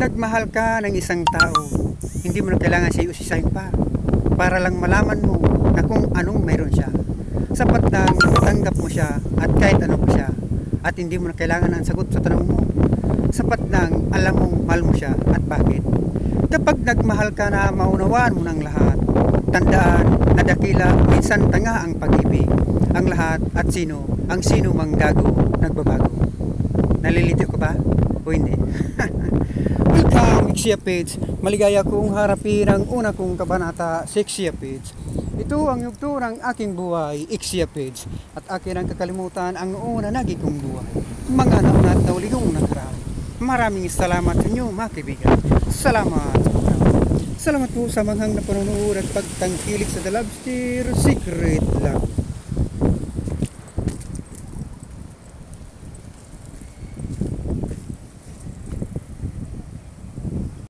nagmahal ka ng isang tao, hindi mo na kailangan siya usisahin pa para lang malaman mo na kung anong mayroon siya. Sapat na tanggap mo siya at kahit ano pa siya, at hindi mo na kailangan ng sagot sa tanong mo. Sapat nang alam mong mahal mo siya at bakit. Kapag nagmahal ka na, maunawaan mo ng lahat. Tandaan na dakila, minsan tanga ang pag-ibig. Ang lahat at ang sino mang gago, nagbabago. Nalilito ka ba? O hindi? Welcome, Ixia Page. Maligaya kong harapin ang una kong kabanata sa Ixia Page. Ito ang yugto ng aking buhay, Ixia Page. At akin ang kakalimutan ang noon na naging kong buhay. Mga nauna at nauligong nakaraan. Maraming salamat sa inyo, mga kaibigan. Salamat. Salamat po sa manghang na panonood at pagtangkilik sa The Lobster Secret Love.